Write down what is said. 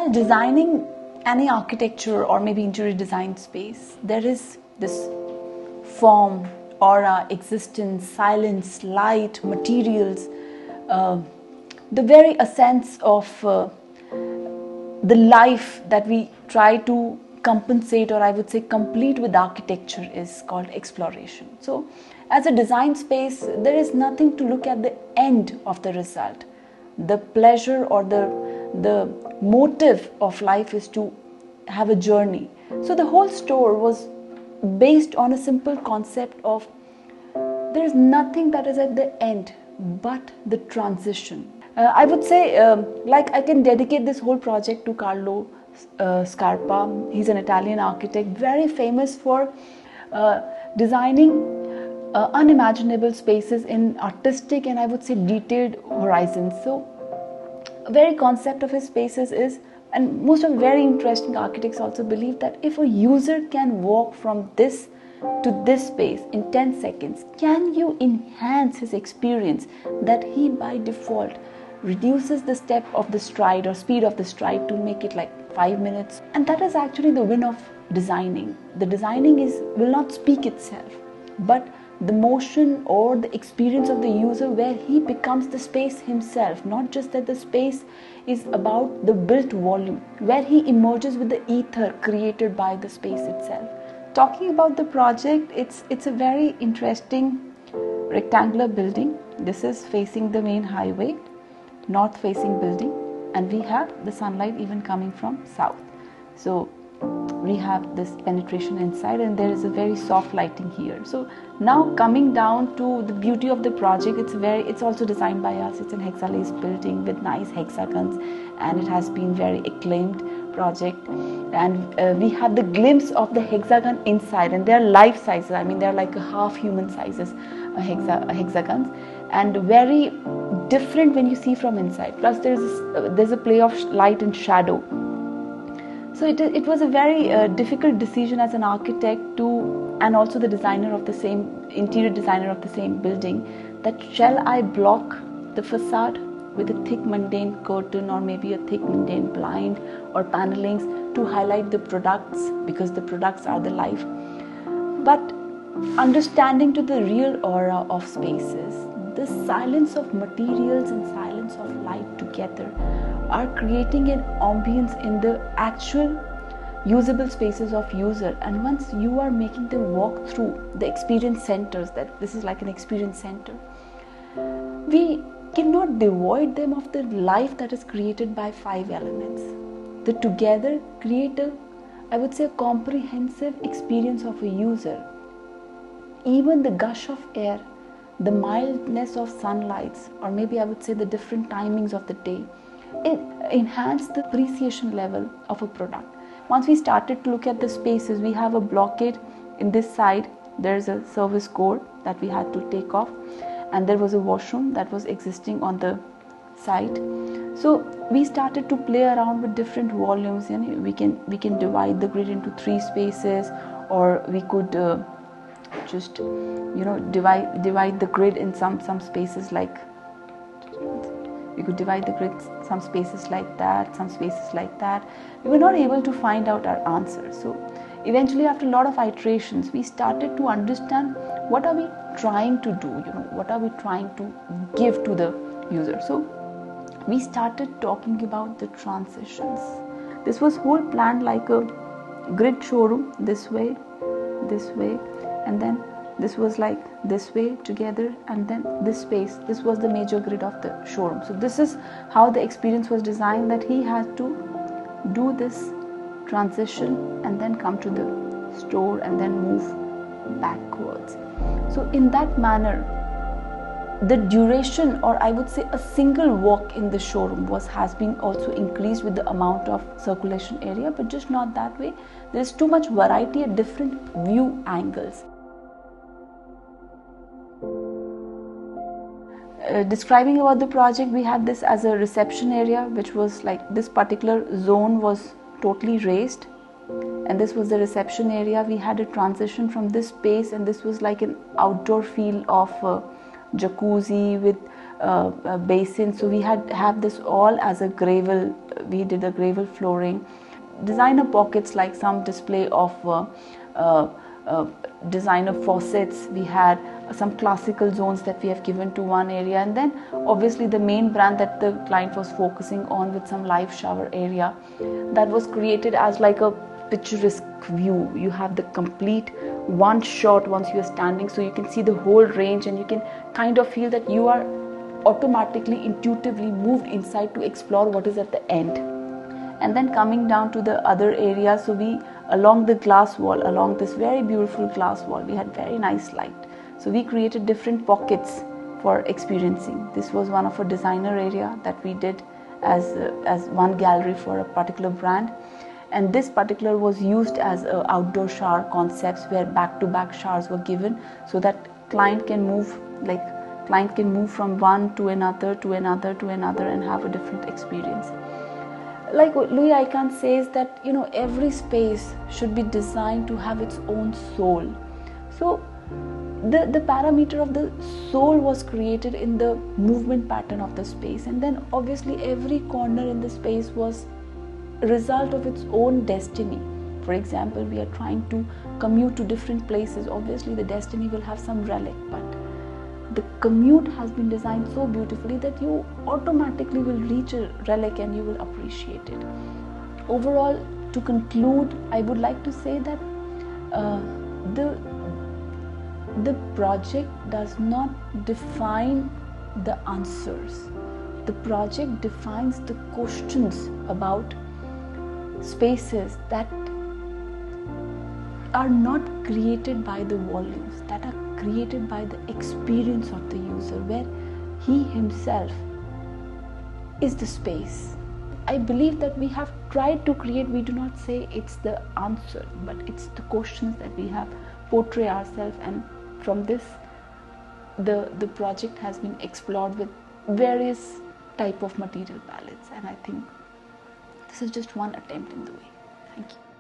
While designing any architecture or maybe interior design space, there is this form, aura, existence, silence, light, materials, the very essence of the life that we try to compensate, or I would say complete, with architecture is called exploration. So as a design space, there is nothing to look at the end of the result. The pleasure or the motive of life is to have a journey. So the whole store was based on a simple concept of there is nothing that is at the end but the transition. I would say like I can dedicate this whole project to Carlo Scarpa. He's an Italian architect, very famous for designing unimaginable spaces in artistic and I would say detailed horizons. So very concept of his spaces is, and most of very interesting architects also believe that if a user can walk from this to this space in 10 seconds, can you enhance his experience that he by default reduces the step of the stride or speed of the stride to make it like 5 minutes? And that is actually the win of designing. The designing will not speak itself, but the motion or the experience of the user where he becomes the space himself, not just that the space is about the built volume, where he emerges with the ether created by the space itself. Talking about the project, it's a very interesting rectangular building. This is facing the main highway, north facing building, and we have the sunlight even coming from south. So we have this penetration inside and there is a very soft lighting here. So now coming down to the beauty of the project, it's also designed by us. It's an hexalace building with nice hexagons and it has been very acclaimed project, and we have the glimpse of the hexagon inside, and they are life sizes. I mean, they're like a half human sizes hexagons, and very different when you see from inside. Plus there's a play of light and shadow. So it was a very difficult decision as an architect and also the designer of the same, interior designer of the same building, that shall I block the facade with a thick mundane curtain or maybe a thick mundane blind or panelings to highlight the products, because the products are the life. But understanding to the real aura of spaces, the silence of materials and silence of light together are creating an ambience in the actual usable spaces of user. And once you are making them walk through the experience centers, that this is like an experience center, we cannot devoid them of the life that is created by 5 elements. They together create I would say, a comprehensive experience of a user. Even the gush of air, the mildness of sunlights, or maybe I would say the different timings of the day, it enhanced the appreciation level of a product. Once we started to look at the spaces, we have a blockade in this side. There's a service core that we had to take off, and there was a washroom that was existing on the side. So we started to play around with different volumes. We can divide the grid into 3 spaces, or we could just divide the grid in some spaces, like we could divide the grid some spaces like that, some spaces like that. We were not able to find out our answer. So eventually, after a lot of iterations, we started to understand what are we trying to do, what are we trying to give to the user. So we started talking about the transitions. This was whole planned like a grid showroom, this way, and then this was like this way together, and then this space, this was the major grid of the showroom. So this is how the experience was designed, that he had to do this transition and then come to the store and then move backwards. So in that manner, the duration, or I would say a single walk in the showroom has been also increased with the amount of circulation area, but just not that way. There's too much variety at different view angles. Describing about the project, we had this as a reception area, which was like this particular zone was totally raised, and this was the reception area. We had a transition from this space, and this was like an outdoor feel of jacuzzi with a basin. So we have this all as a gravel we did the gravel flooring, designer pockets like some display of designer faucets. We had some classical zones that we have given to one area, and then obviously the main brand that the client was focusing on with some live shower area that was created as like a picturesque view. You have the complete one shot once you are standing, so you can see the whole range and you can kind of feel that you are automatically intuitively moved inside to explore what is at the end. And then coming down to the other area, so we along the glass wall, along this very beautiful glass wall, we had very nice light, so we created different pockets for experiencing. This was one of a designer area that we did as one gallery for a particular brand, and this particular was used as outdoor shower concepts where back-to-back showers were given, so that client can move from one to another to another to another and have a different experience. Like Louis Icahn says that, you know, every space should be designed to have its own soul. So the parameter of the soul was created in the movement pattern of the space, and then obviously every corner in the space was a result of its own destiny. For example, we are trying to commute to different places. Obviously the destiny will have some relic, but the commute has been designed so beautifully that you automatically will reach a relic and you will appreciate it. Overall, to conclude, I would like to say that the project does not define the answers. The project defines the questions about spaces that are not created by the volumes, that are created by the experience of the user, where he himself is the space. I believe that we have tried to create, we do not say it's the answer, but it's the questions that we have portray ourselves, and from this the project has been explored with various type of material palettes, and I think this is just one attempt in the way. Thank you.